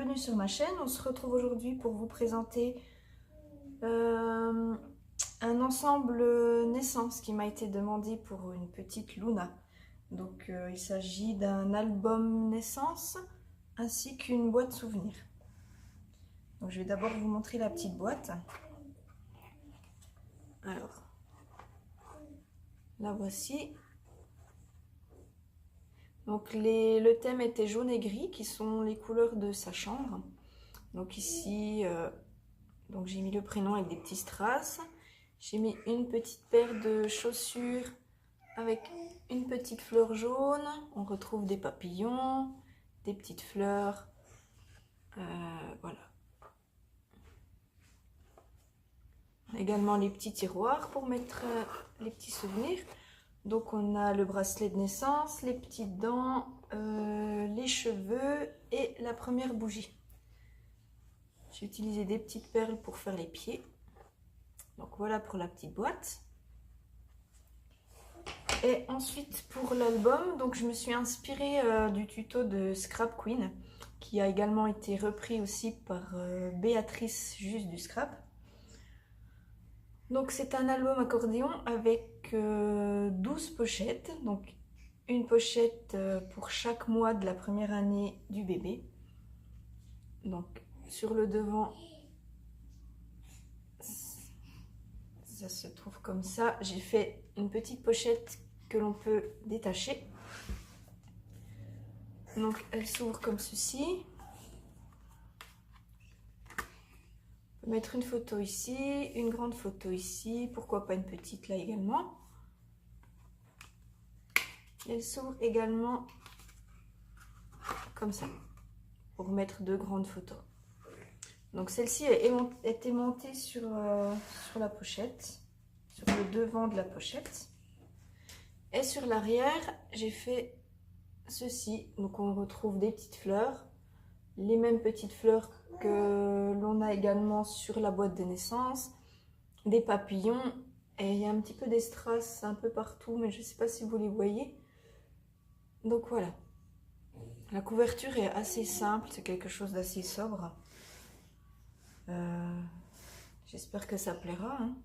bienvenue sur ma chaîne. On se retrouve aujourd'hui pour vous présenter un ensemble naissance qui m'a été demandé pour une petite Luna. Donc il s'agit d'un album naissance ainsi qu'une boîte souvenir. Donc je vais d'abord vous montrer la petite boîte. Alors, la voici. Donc le thème était jaune et gris, qui sont les couleurs de sa chambre. Donc ici, donc j'ai mis le prénom avec des petits strass. J'ai mis une petite paire de chaussures avec une petite fleur jaune. On retrouve des papillons, des petites fleurs. Voilà. Également les petits tiroirs pour mettre les petits souvenirs. Donc on a le bracelet de naissance, les petites dents, les cheveux et la première bougie. J'ai utilisé des petites perles pour faire les pieds. Donc voilà pour la petite boîte. Et ensuite pour l'album, donc je me suis inspirée du tuto de Scrap Queen, qui a également été repris aussi par Béatrice juste du scrap. Donc c'est un album accordéon avec 12 pochettes, donc une pochette pour chaque mois de la première année du bébé. Donc sur le devant, ça se trouve comme ça. J'ai fait une petite pochette que l'on peut détacher. Donc elle s'ouvre comme ceci. On peut mettre une photo ici, une grande photo ici, pourquoi pas une petite là également. Elle s'ouvre également comme ça, pour mettre deux grandes photos. Donc celle-ci a été montée sur la pochette, sur le devant de la pochette. Et sur l'arrière, j'ai fait ceci. Donc on retrouve des petites fleurs, les mêmes petites fleurs que l'on a également sur la boîte de naissance, des papillons, et il y a un petit peu des strass un peu partout, mais je ne sais pas si vous les voyez. Donc voilà, la couverture est assez simple, c'est quelque chose d'assez sobre. J'espère que ça plaira, hein.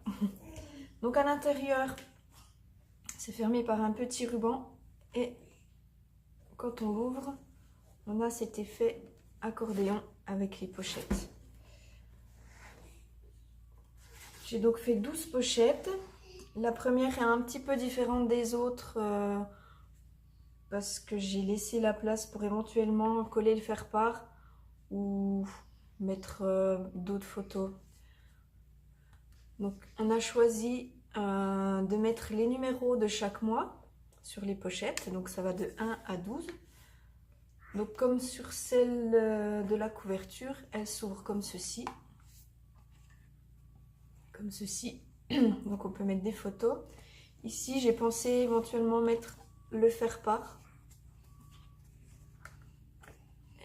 Donc à l'intérieur, c'est fermé par un petit ruban, et quand on l'ouvre, on a cet effet accordéon avec les pochettes. J'ai donc fait 12 pochettes. La première est un petit peu différente des autres parce que j'ai laissé la place pour éventuellement coller le faire-part ou mettre d'autres photos. Donc on a choisi de mettre les numéros de chaque mois sur les pochettes. Donc ça va de 1 à 12. Donc comme sur celle de la couverture, elle s'ouvre comme ceci. Comme ceci. Donc on peut mettre des photos. Ici j'ai pensé éventuellement mettre le faire-part.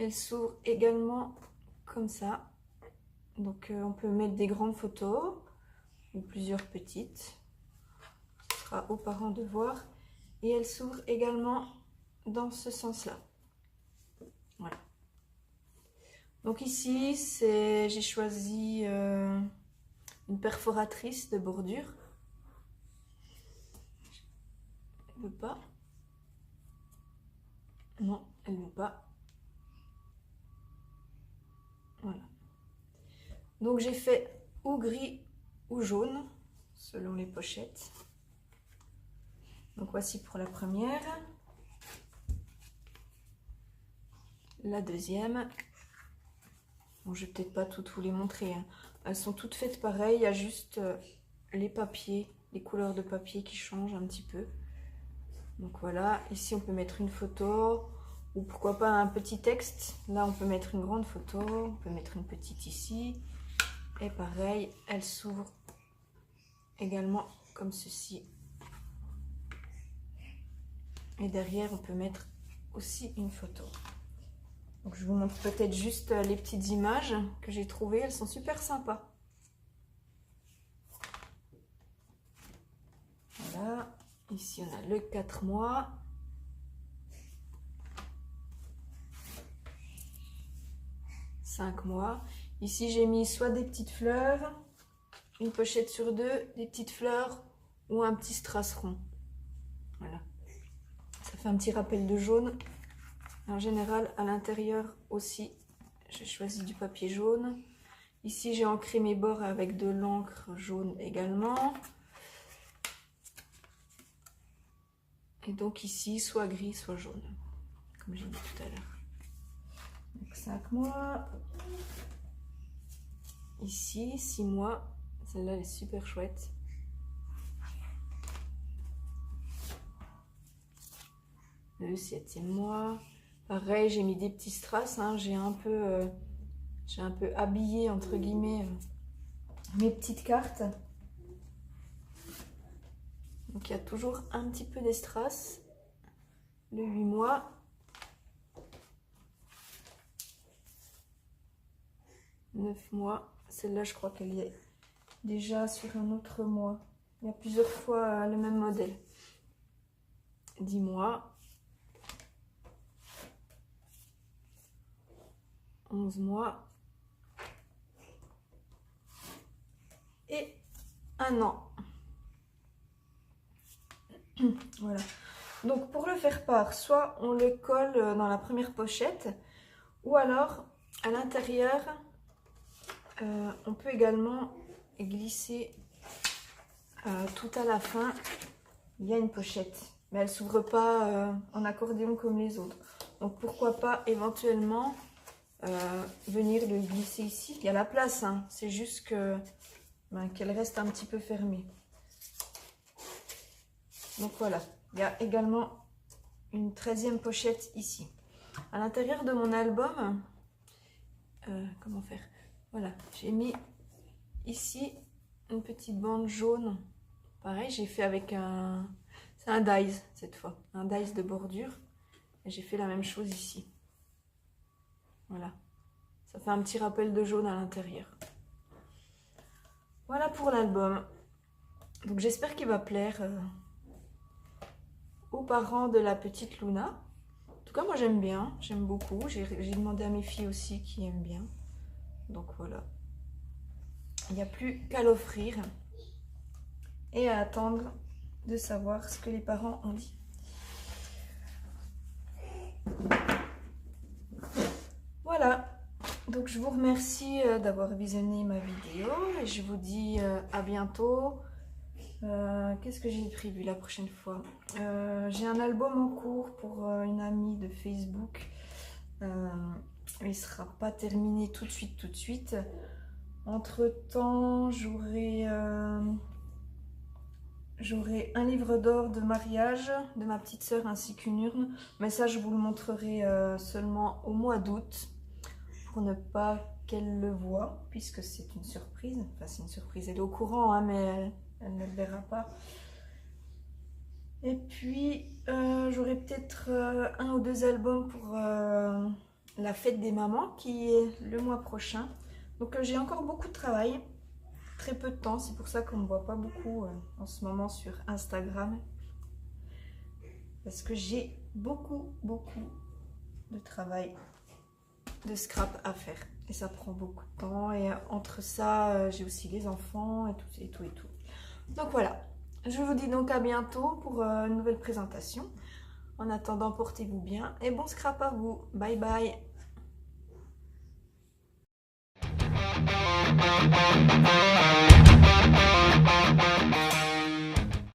Elle s'ouvre également comme ça. Donc on peut mettre des grandes photos ou plusieurs petites. Ce sera aux parents de voir. Et elle s'ouvre également dans ce sens-là. Voilà. Donc ici, j'ai choisi une perforatrice de bordure. Elle veut pas. Non, elle veut pas. Voilà. Donc j'ai fait ou gris ou jaune, selon les pochettes. Donc voici pour la première. La deuxième. Bon, je vais peut-être pas toutes vous les montrer, hein. Elles sont toutes faites pareil, il y a juste les papiers, les couleurs de papier qui changent un petit peu. Donc voilà, ici on peut mettre une photo ou pourquoi pas un petit texte. Là on peut mettre une grande photo, on peut mettre une petite ici. Et pareil, elle s'ouvre également comme ceci. Et derrière on peut mettre aussi une photo. Donc je vous montre peut-être juste les petites images que j'ai trouvées, elles sont super sympas. Voilà, ici on a le 4 mois. 5 mois. Ici, j'ai mis soit des petites fleurs, une pochette sur 2, des petites fleurs ou un petit strass rond. Voilà. Ça fait un petit rappel de jaune. En général, à l'intérieur aussi, j'ai choisi du papier jaune. Ici, j'ai ancré mes bords avec de l'encre jaune également. Et donc ici, soit gris, soit jaune, comme j'ai dit tout à l'heure. Donc 5 mois. Ici, 6 mois. Celle-là, elle est super chouette. Le 7e mois. Pareil, j'ai mis des petits strass. Hein. J'ai un peu habillé, entre guillemets, mes petites cartes. Donc il y a toujours un petit peu des strass. Le 8 mois. 9 mois. Celle-là, je crois qu'elle est déjà sur un autre mois. Il y a plusieurs fois le même modèle. 10 mois. 11 mois. Et 1 an. Voilà. Donc pour le faire part, soit on le colle dans la première pochette, ou alors à l'intérieur, on peut également glisser tout à la fin. Il y a une pochette, mais elle ne s'ouvre pas en accordéon comme les autres. Donc pourquoi pas éventuellement venir le glisser ici. Il y a la place, hein. C'est juste que qu'elle reste un petit peu fermée. Donc voilà, il y a également une 13e pochette ici. À l'intérieur de mon album, comment faire? Voilà, j'ai mis ici une petite bande jaune. Pareil, j'ai fait avec un... C'est un dies cette fois, un dies de bordure. Et j'ai fait la même chose ici. Voilà, ça fait un petit rappel de jaune à l'intérieur. Voilà pour l'album. Donc j'espère qu'il va plaire aux parents de la petite Luna. En tout cas, moi j'aime bien, j'aime beaucoup. J'ai demandé à mes filles aussi qui aiment bien. Donc voilà. Il n'y a plus qu'à l'offrir et à attendre de savoir ce que les parents ont dit. Voilà. Donc je vous remercie d'avoir visionné ma vidéo et je vous dis à bientôt. Qu'est-ce que j'ai prévu la prochaine fois? J'ai un album en cours pour une amie de Facebook. Il ne sera pas terminé tout de suite. Entre temps, j'aurai un livre d'or de mariage de ma petite sœur ainsi qu'une urne. Mais ça, je vous le montrerai seulement au mois d'août pour ne pas qu'elle le voie, puisque c'est une surprise. Enfin, c'est une surprise, elle est au courant, hein, mais elle ne le verra pas. Et puis, j'aurai peut-être 1 ou 2 albums pour la fête des mamans qui est le mois prochain. Donc, j'ai encore beaucoup de travail, très peu de temps. C'est pour ça qu'on ne me voit pas beaucoup en ce moment sur Instagram. Parce que j'ai beaucoup de travail, de scrap à faire. Et ça prend beaucoup de temps. Et entre ça, j'ai aussi les enfants et tout. Donc voilà. Je vous dis donc à bientôt pour une nouvelle présentation. En attendant, portez-vous bien et bon scrap à vous. Bye bye.